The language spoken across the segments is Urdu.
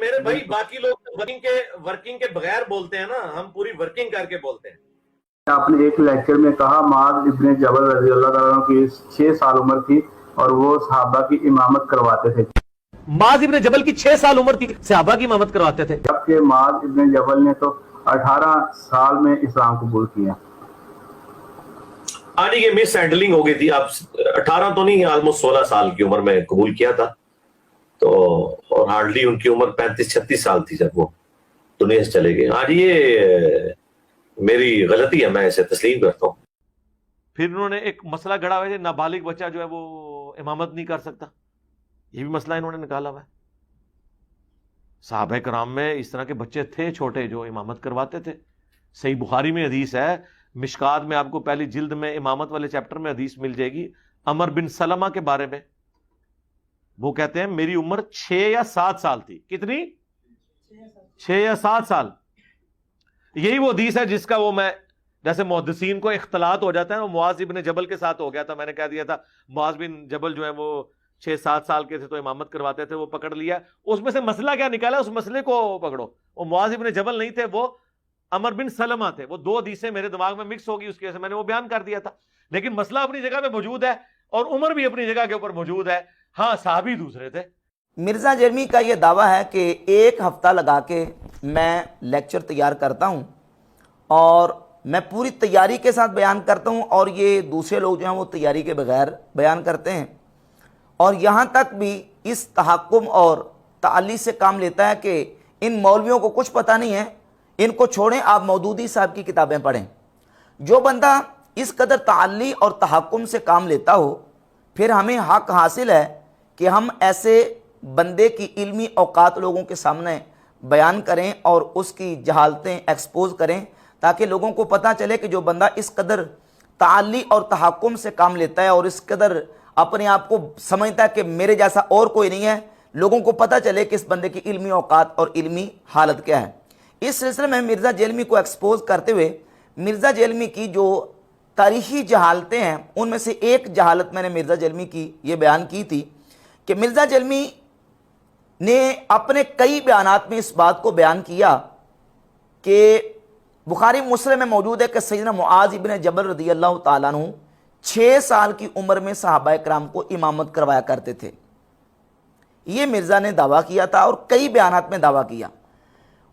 میرے بھائی باقی لوگ ورکنگ کے بغیر بولتے ہیں نا، ہم پوری ورکنگ کر کے بولتے ہیں. آپ نے ایک لیکچر میں کہا معاذ ابن جبل رضی اللہ تعالیٰ عنہ کی 6 سال عمر تھی اور وہ صحابہ کی امامت کرواتے تھے. معاذ ابن جبل کی 6 سال عمر تھی، صحابہ کی امامت کرواتے تھے. جبکہ معاذ ابن جبل نے تو 18 سال میں اسلام قبول کیا. آج یہ مس ہینڈلنگ ہو گئی تھی. آپ 18 تو نہیں، آلموسٹ 16 سال کی عمر میں قبول کیا تھا. تو اور ہارڈلی ان کی عمر 35-36 سال تھی جب وہ دنیا سے چلے گئے. آج یہ میری غلطی ہے، میں اسے تسلیم کرتا ہوں. پھر انہوں نے ایک مسئلہ گڑا ہوا ہے، نابالغ بچہ جو ہے وہ امامت نہیں کر سکتا. یہ بھی مسئلہ انہوں نے نکالا ہوا ہے. صحابہ کرام میں اس طرح کے بچے تھے چھوٹے جو امامت کرواتے تھے. صحیح بخاری میں حدیث ہے، مشکات میں آپ کو پہلی جلد میں امامت والے چیپٹر میں حدیث مل جائے گی عمر بن سلمہ کے بارے میں. وہ کہتے ہیں میری عمر 6 یا 7 سال تھی. کتنی؟ 6 یا 7 سال. یہی وہ حدیث ہے جس کا وہ میں جیسے محدثین کو اختلاط ہو جاتا ہے، وہ معاذ ابن جبل کے ساتھ ہو گیا تھا. میں نے کہہ دیا تھا معاذ بن جبل جو ہے وہ 6-7 سال کے تھے تو امامت کرواتے تھے، وہ پکڑ لیا. اس میں سے مسئلہ کیا نکالا، اس مسئلے کو پکڑو. وہ معاذ ابن جبل نہیں تھے، وہ عمر بن سلمہ تھے. وہ 2 حدیثیں میرے دماغ میں مکس ہوگی، اس کی وجہ سے میں نے وہ بیان کر دیا تھا. لیکن مسئلہ اپنی جگہ پہ موجود ہے اور عمر بھی اپنی جگہ کے اوپر موجود ہے. ہاں صحابی دوسرے تھے. مرزا جرمی کا یہ دعویٰ ہے کہ 1 ہفتہ لگا کے میں لیکچر تیار کرتا ہوں اور میں پوری تیاری کے ساتھ بیان کرتا ہوں، اور یہ دوسرے لوگ جو ہیں وہ تیاری کے بغیر بیان کرتے ہیں. اور یہاں تک بھی اس تحکم اور تعلی سے کام لیتا ہے کہ ان مولویوں کو کچھ پتہ نہیں ہے، ان کو چھوڑیں، آپ مودودی صاحب کی کتابیں پڑھیں. جو بندہ اس قدر تعلی اور تحکم سے کام لیتا ہو، پھر ہمیں حق حاصل ہے کہ ہم ایسے بندے کی علمی اوقات لوگوں کے سامنے بیان کریں اور اس کی جہالتیں ایکسپوز کریں، تاکہ لوگوں کو پتہ چلے کہ جو بندہ اس قدر تعلی اور تحکم سے کام لیتا ہے اور اس قدر اپنے آپ کو سمجھتا ہے کہ میرے جیسا اور کوئی نہیں ہے، لوگوں کو پتہ چلے کہ اس بندے کی علمی اوقات اور علمی حالت کیا ہے. اس سلسلے میں مرزا جیلمی کو ایکسپوز کرتے ہوئے مرزا جیلمی کی جو تاریخی جہالتیں ہیں، ان میں سے ایک جہالت میں نے مرزا جیلمی کی یہ بیان کی تھی کہ مرزا جیلمی نے اپنے کئی بیانات میں اس بات کو بیان کیا کہ بخاری مسلم میں موجود ہے کہ سیدنا معاذ ابن جبل رضی اللہ تعالیٰ عنہ 6 سال کی عمر میں صحابہ کرام کو امامت کروایا کرتے تھے. یہ مرزا نے دعویٰ کیا تھا اور کئی بیانات میں دعویٰ کیا،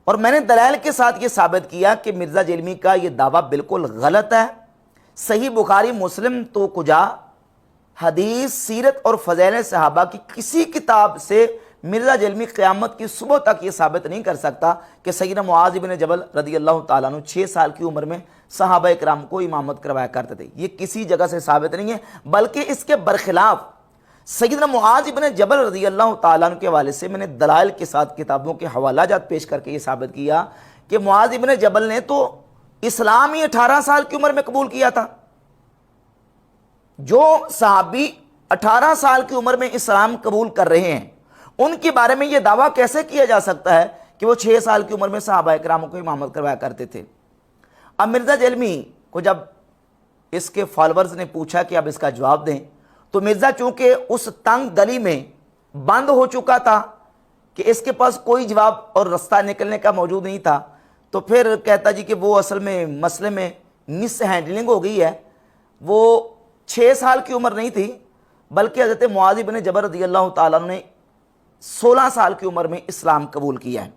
اور میں نے دلائل کے ساتھ یہ ثابت کیا کہ مرزا جیلمی کا یہ دعویٰ بالکل غلط ہے. صحیح بخاری مسلم تو کجا، حدیث، سیرت اور فضائل صحابہ کی کسی کتاب سے مرزا جیلمی قیامت کی صبح تک یہ ثابت نہیں کر سکتا کہ سیدنا معاذ ابن جبل رضی اللہ تعالیٰ عنہ 6 سال کی عمر میں صحابہ کرام کو امامت کروایا کرتے تھے. یہ کسی جگہ سے ثابت نہیں ہے، بلکہ اس کے برخلاف سیدنا معاذ ابن جبل رضی اللہ تعالیٰ عنہ کے حوالے سے میں نے دلائل کے ساتھ کتابوں کے حوالہ جات پیش کر کے یہ ثابت کیا کہ معاذ ابن جبل نے تو اسلام ہی 18 سال کی عمر میں قبول کیا تھا. جو صحابی 18 سال کی عمر میں اسلام قبول کر رہے ہیں، ان کے بارے میں یہ دعویٰ کیسے کیا جا سکتا ہے کہ وہ 6 سال کی عمر میں صحابہ کرام کو امامت کروایا کرتے تھے؟ اب مرزا جیلمی کو جب اس کے فالورز نے پوچھا کہ اب اس کا جواب دیں، تو مرزا چونکہ اس تنگ گلی میں بند ہو چکا تھا کہ اس کے پاس کوئی جواب اور رستہ نکلنے کا موجود نہیں تھا، تو پھر کہتا جی کہ وہ اصل میں مسئلے میں مس ہینڈلنگ ہو گئی ہے. وہ 6 سال کی عمر نہیں تھی، بلکہ حضرت معاذ بن جبل رضی اللہ تعالیٰ عنہ نے 16 سال کی عمر میں اسلام قبول کیا ہے.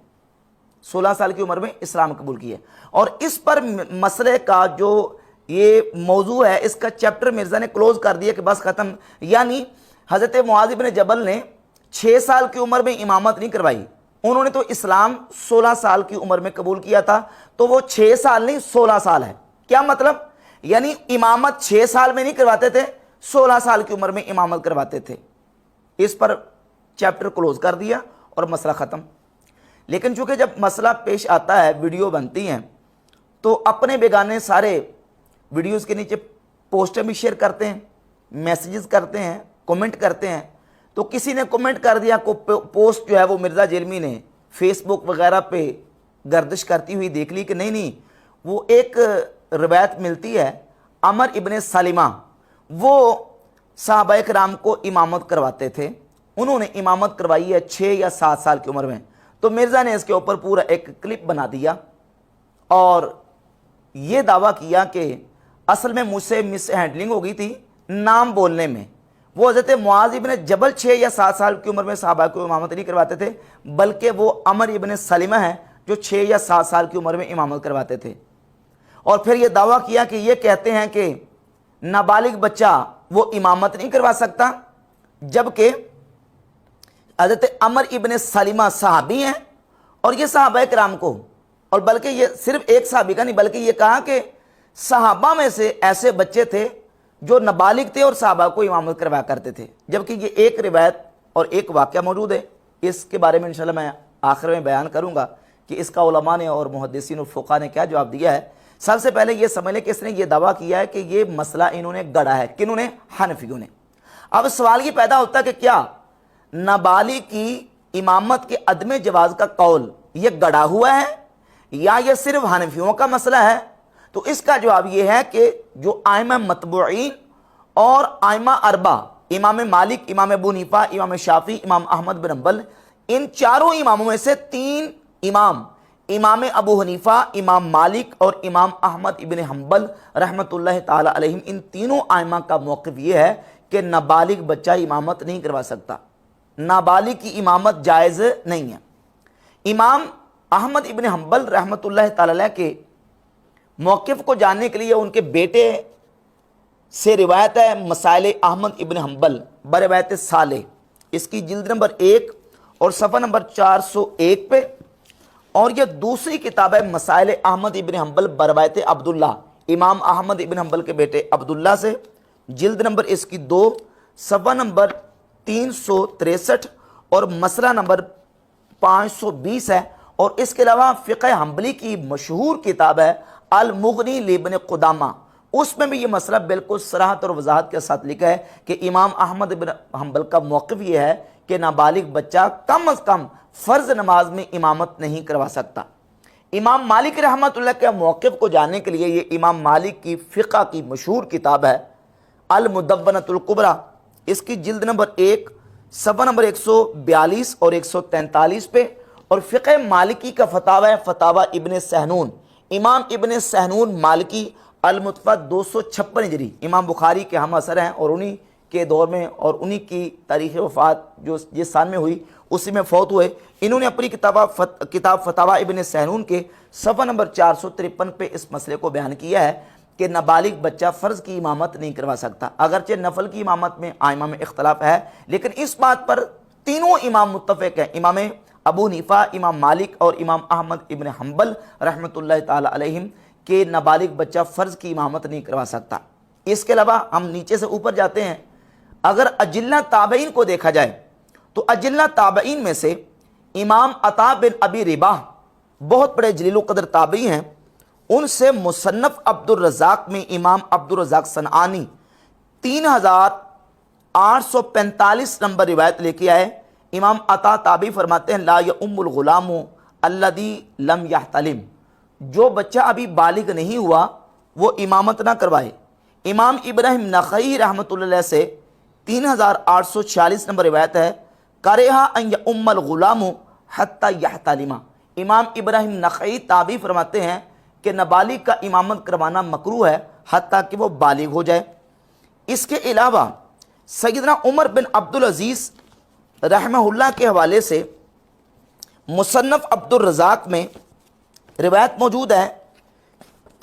16 سال کی عمر میں اسلام قبول کیا ہے. اور اس پر مسئلے کا جو یہ موضوع ہے، اس کا چیپٹر مرزا نے کلوز کر دیا کہ بس ختم. یعنی حضرت معاذ بن جبل نے 6 سال کی عمر میں امامت نہیں کروائی، انہوں نے تو اسلام 16 سال کی عمر میں قبول کیا تھا. تو وہ 6 سال نہیں 16 سال ہے. کیا مطلب؟ یعنی امامت 6 سال میں نہیں کرواتے تھے، 16 سال کی عمر میں امامت کرواتے تھے. اس پر چیپٹر کلوز کر دیا اور مسئلہ ختم. لیکن چونکہ جب مسئلہ پیش آتا ہے، ویڈیو بنتی ہیں، تو اپنے بیگانے سارے ویڈیوز کے نیچے پوسٹیں بھی شیئر کرتے ہیں، میسیجز کرتے ہیں، کومنٹ کرتے ہیں. تو کسی نے کومنٹ کر دیا، کو پوسٹ جو ہے وہ مرزا جیلمی نے فیس بک وغیرہ پہ گردش کرتی ہوئی دیکھ لی کہ نہیں وہ ایک روایت ملتی ہے عمر ابن سلمہ، وہ صحابہ کرام کو امامت کرواتے تھے، انہوں نے امامت کروائی ہے 6 یا 7 سال کی عمر میں. تو مرزا نے اس کے اوپر پورا ایک کلپ بنا دیا اور یہ دعویٰ کیا کہ اصل میں مجھ سے مس ہینڈلنگ ہو گئی تھی نام بولنے میں. وہ حضرت معاذ ابن جبل 6 یا 7 سال کی عمر میں صحابہ کو امامت نہیں کرواتے تھے، بلکہ وہ عمر ابن سلمہ ہیں جو 6 یا 7 سال کی عمر میں امامت کرواتے تھے. اور پھر یہ دعویٰ کیا کہ یہ کہتے ہیں کہ نابالغ بچہ وہ امامت نہیں کروا سکتا، جبکہ حضرت عمر ابن سلمہ صحابی ہیں اور یہ صحابہ کرام کو، اور بلکہ یہ صرف ایک صحابی کا نہیں بلکہ یہ کہا کہ صحابہ میں سے ایسے بچے تھے جو نابالغ تھے اور صحابہ کو امامت کروایا کرتے تھے. جبکہ یہ ایک روایت اور ایک واقعہ موجود ہے، اس کے بارے میں انشاءاللہ میں آخر میں بیان کروں گا کہ اس کا علماء نے اور محدثین اور فقہاء نے کیا جواب دیا ہے. سب سے پہلے یہ سمجھ لیں کہ اس نے یہ دعویٰ کیا ہے کہ یہ مسئلہ انہوں نے گڑھا ہے. کنہوں نے؟ حنفیوں نے. اب سوال یہ پیدا ہوتا ہے کہ کیا نابالغ کی امامت کے عدم جواز کا قول یہ گڑھا ہوا ہے یا یہ صرف حنفیوں کا مسئلہ ہے؟ تو اس کا جواب یہ ہے کہ جو ائمہ متبوعین اور ائمہ اربع، امام مالک، امام ابو حنیفہ، امام شافعی، امام احمد بن حنبل، ان چاروں اماموں میں سے 3 امام، امام ابو حنیفہ، امام مالک اور امام احمد ابن حنبل رحمۃ اللہ تعالی علیہم، ان تینوں ائمہ کا موقف یہ ہے کہ نابالغ بچہ امامت نہیں کروا سکتا، نابالغ کی امامت جائز نہیں ہے. امام احمد ابن حنبل رحمۃ اللہ تعالی علیہ کے موقف کو جاننے کے لیے ان کے بیٹے سے روایت ہے مسائل احمد ابن حنبل بروایت صالح، اس کی جلد نمبر 1 اور صفحہ نمبر 401 پہ، اور یہ دوسری کتاب ہے مسائل احمد ابن حنبل بروایت عبداللہ، امام احمد ابن حنبل کے بیٹے عبداللہ سے، جلد نمبر اس کی 2 صفحہ نمبر 363 اور مسئلہ نمبر 520 ہے. اور اس کے علاوہ فقہ حنبلی کی مشہور کتاب ہے المغنی لابن قدامہ، اس میں بھی یہ مسئلہ بالکل صراحت اور وضاحت کے ساتھ لکھا ہے کہ امام احمد بن حنبل کا موقف یہ ہے کہ نابالغ بچہ کم از کم فرض نماز میں امامت نہیں کروا سکتا. امام مالک رحمۃ اللہ کے موقف کو جاننے کے لیے یہ امام مالک کی فقہ کی مشہور کتاب ہے المدونۃ الکبریٰ، اس کی جلد نمبر 1 صفحہ نمبر 142 اور 143 پہ، اور فقہ مالکی کا فتاوی ہے فتاوی ابن سہنون، امام ابن سہنون مالکی المتوفی 256 ہجری، امام بخاری کے ہم اثر ہیں اور انہی کے دور میں اور انہی کی تاریخ وفات جو جس سال میں ہوئی اسی میں فوت ہوئے. انہوں نے اپنی کتاب فتاوی ابن سہنون کے صفحہ نمبر 453 پہ اس مسئلے کو بیان کیا ہے کہ نابالغ بچہ فرض کی امامت نہیں کروا سکتا. اگرچہ نفل کی امامت میں ائمہ میں اختلاف ہے، لیکن اس بات پر تینوں امام متفق ہیں، امام ابو حنیفہ، امام مالک اور امام احمد ابن حنبل رحمۃ اللہ تعالی علیہم، کہ نابالغ بچہ فرض کی امامت نہیں کروا سکتا. اس کے علاوہ ہم نیچے سے اوپر جاتے ہیں، اگر اجلہ تابعین کو دیکھا جائے تو اجلہ تابعین میں سے امام عطا بن ابی رباح بہت بڑے جلیل القدر تابعی ہیں، ان سے مصنف عبد الرزاق میں امام عبد الرزاق صنعانی 3845 نمبر روایت لے کے آئے. امام عطا تابعی فرماتے ہیں لا یؤم الغلام الذی لم یحتلم، جو بچہ ابھی بالغ نہیں ہوا وہ امامت نہ کروائے. امام ابراہیم نخعی رحمۃ اللہ علیہ سے 3846 نمبر روایت ہے کرہا ان یؤم الغلام حتی یحتلم. امام ابراہیم نخعی تابعی فرماتے ہیں کہ نابالغ کا امامت کروانا مکروہ ہے حتیٰ کہ وہ بالغ ہو جائے. اس کے علاوہ سیدنا عمر بن عبدالعزیز رحمہ اللہ کے حوالے سے مصنف عبد الرزاق میں روایت موجود ہے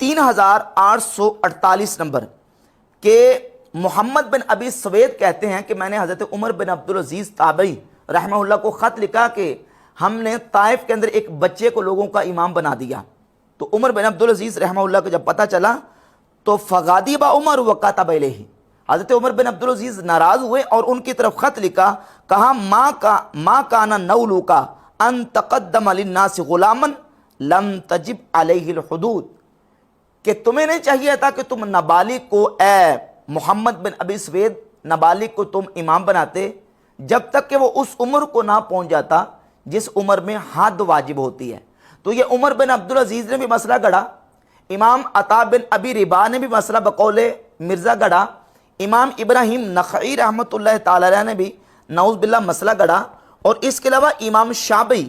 3848 نمبر کہ محمد بن ابی سوید کہتے ہیں کہ میں نے حضرت عمر بن عبدالعزیز تابعی رحمہ اللہ کو خط لکھا کہ ہم نے طائف کے اندر ایک بچے کو لوگوں کا امام بنا دیا. تو عمر بن عبدالعزیز رحمہ اللہ کو جب پتہ چلا تو فغاضب عمر وکتب الیہ، حضرت عمر بن عبدالعزیز ناراض ہوئے اور ان کی طرف خط لکھا، کہا ما کانا نولوکا ان تقدم للناس غلاما لم تجب علیہ الحدود، کہ تمہیں نہیں چاہیے تھا کہ تم نابالغ کو، اے محمد بن ابی سوید، نابالغ کو تم امام بناتے جب تک کہ وہ اس عمر کو نہ پہنچ جاتا جس عمر میں حد واجب ہوتی ہے. تو یہ عمر بن عبدالعزیز نے بھی مسئلہ گڑھا، امام عطا بن ابی رباح نے بھی مسئلہ بقول مرزا گڑھا، امام ابراہیم نخعی رحمۃ اللہ تعالی علیہ نے بھی نعوذ باللہ مسئلہ گڑھا، اور اس کے علاوہ امام شافعی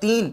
3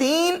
3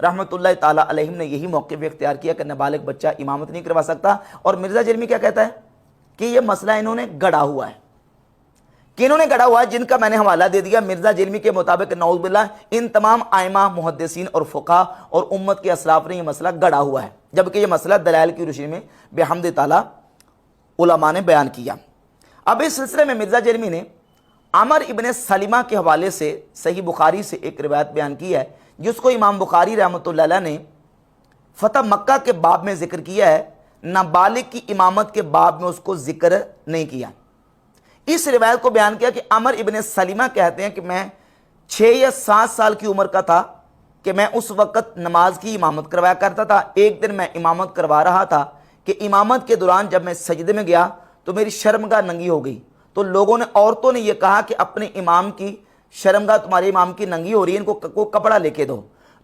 رحمۃ اللہ تعالیٰ علیہم نے یہی موقف اختیار کیا کہ نابالغ بچہ امامت نہیں کروا سکتا. اور مرزا جرمی کیا کہتا ہے کہ یہ مسئلہ انہوں نے گڑھا ہوا ہے. کنہوں نے گڑھا ہوا ہے؟ جن کا میں نے حوالہ دے دیا. مرزا جرمی کے مطابق نعوذ باللہ ان تمام ائمہ محدثین اور فقہاء اور امت کے اسلاف نے یہ مسئلہ گڑھا ہوا ہے، جبکہ یہ مسئلہ دلائل کی روشنی میں بحمد تعالیٰ علماء نے بیان کیا. اب اس سلسلے میں مرزا جرمی نے عمر ابن سلمہ کے حوالے سے صحیح بخاری سے ایک روایت بیان کی ہے، جس کو امام بخاری رحمۃ اللہ علیہ نے فتح مکہ کے باب میں ذکر کیا ہے، نابالغ کی امامت کے باب میں اس کو ذکر نہیں کیا. اس روایت کو بیان کیا کہ عمر ابن سلمہ کہتے ہیں کہ میں 6 یا 7 سال کی عمر کا تھا کہ میں اس وقت نماز کی امامت کروایا کرتا تھا. ایک دن میں امامت کروا رہا تھا کہ امامت کے دوران جب میں سجدے میں گیا تو میری شرمگاہ ننگی ہو گئی. تو لوگوں نے، عورتوں نے یہ کہا کہ اپنے امام کی شرمگاہ، تمہارے امام کی ننگی ہو رہی ہے، ان کو کپڑا لے کے دو.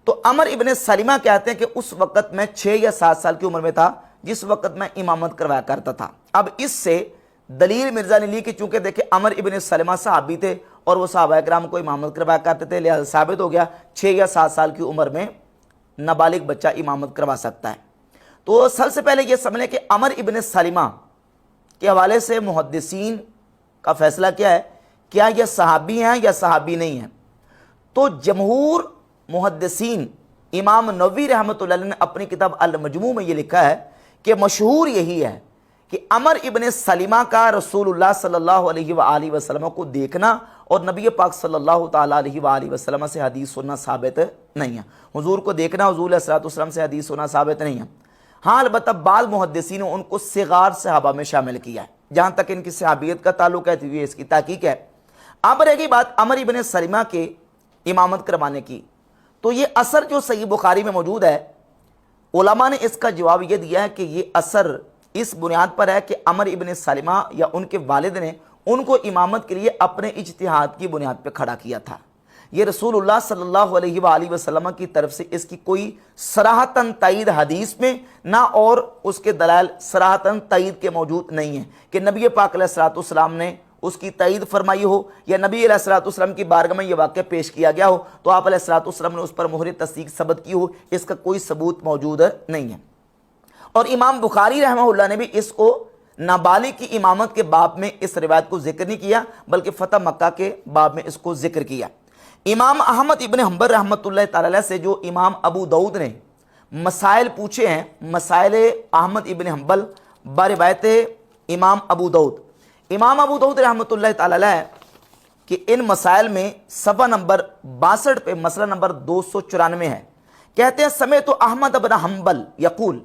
تو عمر ابن سلمہ کہتے ہیں کہ اس وقت میں 6 یا 7 سال کی عمر میں تھا جس وقت میں امامت کروایا کرتا تھا. اب اس سے دلیل مرزا نے لی کہ چونکہ دیکھیں عمر ابن سلمہ صحابی تھے اور وہ صحابہ کرام کو امامت کروایا کرتے تھے، لہذا ثابت ہو گیا 6 یا 7 سال کی عمر میں نابالغ بچہ امامت کروا سکتا ہے. تو سب سے پہلے یہ سمجھ لیں کہ عمر ابن سلمہ کے حوالے سے محدثین کا فیصلہ کیا ہے، کیا یہ صحابی ہیں یا صحابی نہیں ہیں. تو جمہور محدثین، امام نووی رحمۃ اللہ علیہ نے اپنی کتاب المجموع میں یہ لکھا ہے کہ مشہور یہی ہے کہ عمر ابن سلمہ کا رسول اللہ صلی اللہ علیہ وآلہ وسلم کو دیکھنا اور نبی پاک صلی اللہ تعالیٰ علیہ وآلہ وسلم سے حدیث سننا ثابت نہیں ہے. حضور کو دیکھنا حضور علیہ الصلوۃ والسلام سے حدیث سننا ثابت نہیں ہے. ہاں البتہ بعض محدثین نے ان کو صغار صحابہ میں شامل کیا ہے، جہاں تک ان کی صحابیت کا تعلق ہے یہ اس کی تحقیق ہے. اب رہ گئی بات عمر ابن سلمہ کے امامت کروانے کی، تو یہ اثر جو صحیح بخاری میں موجود ہے، علماء نے اس کا جواب یہ دیا ہے کہ یہ اثر اس بنیاد پر ہے کہ عمر ابن سلمہ یا ان کے والد نے ان کو امامت کے لیے اپنے اجتہاد کی بنیاد پہ کھڑا کیا تھا. یہ رسول اللہ صلی اللہ علیہ وآلہ وسلم کی طرف سے اس کی کوئی صراحتاً تائید حدیث میں نہ اور اس کے دلائل صراحتاً تائید کے موجود نہیں ہیں کہ نبی پاک علیہ الصلوۃ والسلام نے اس کی تائید فرمائی ہو یا نبی علیہ الصلوۃ والسلام کی بارگاہ میں یہ واقعہ پیش کیا گیا ہو تو آپ علیہ الصلوۃ والسلام نے اس پر مہر تصدیق ثبت کی ہو. اس کا کوئی ثبوت موجود نہیں ہے. اور امام بخاری رحمہ اللہ نے بھی اس کو نابالغ کی امامت کے باب میں اس روایت کو ذکر نہیں کیا بلکہ فتح مکہ کے باب میں اس کو ذکر کیا. امام احمد ابن حنبل رحمۃ اللہ تعالی علیہ سے جو امام ابو داؤد نے مسائل پوچھے ہیں، مسائل احمد ابن حنبل بروایت امام ابو داؤد، امام ابو داؤد رحمۃ اللہ تعالی علیہ کہ ان مسائل میں صفحہ نمبر 62 پہ مسئلہ نمبر 294 ہے. کہتے ہیں سمعت احمد بن حنبل یقول،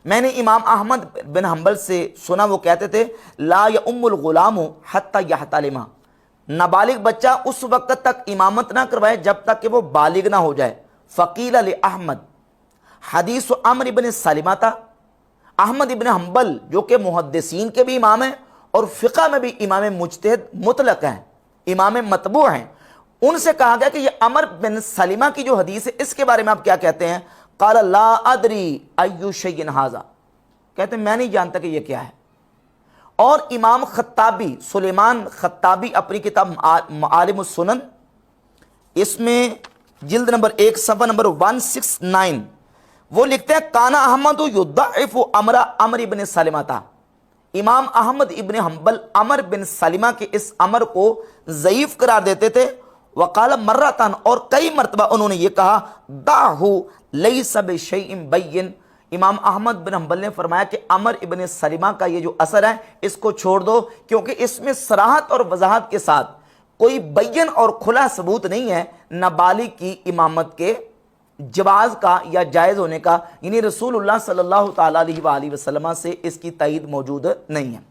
میں نے امام احمد بن حنبل سے سنا وہ کہتے تھے لا یؤم الغلام حتی یحتلم، نابالغ بچہ اس وقت تک امامت نہ کروائے جب تک کہ وہ بالغ نہ ہو جائے. فقیل لأحمد، حدیث عمر ابن سلمہ تھا. احمد ابن حنبل جو کہ محدثین کے بھی امام ہیں اور فقہ میں بھی امام مجتہد مطلق ہیں، امام متبوع ہیں، ان سے کہا گیا کہ یہ عمر بن سلمہ کی جو حدیث ہے اس کے بارے میں آپ کیا کہتے ہیں؟ قال لا ادری ای شیء ھذا، کہتے ہیں میں نہیں جانتا کہ یہ کیا ہے. اور امام خطابی، سلیمان خطابی اپنی کتاب معالم السنن، اس میں جلد نمبر 1 صفحہ نمبر 169 وہ لکھتے ہیں کانا احمد یضعف عمر ابن سلمہ تھا، امام احمد ابن حنبل عمر بن سلمہ کے اس عمر کو ضعیف قرار دیتے تھے. وقال مرتان، اور کئی مرتبہ انہوں نے یہ کہا دعہ لیس بشیء بین، امام احمد بن حنبل نے فرمایا کہ عمر ابن سلمہ کا یہ جو اثر ہے اس کو چھوڑ دو کیونکہ اس میں صراحت اور وضاحت کے ساتھ کوئی بین اور کھلا ثبوت نہیں ہے نابالغ کی امامت کے جواز کا یا جائز ہونے کا، یعنی رسول اللہ صلی اللہ تعالیٰ علیہ وآلہ وسلم سے اس کی تائید موجود نہیں ہے.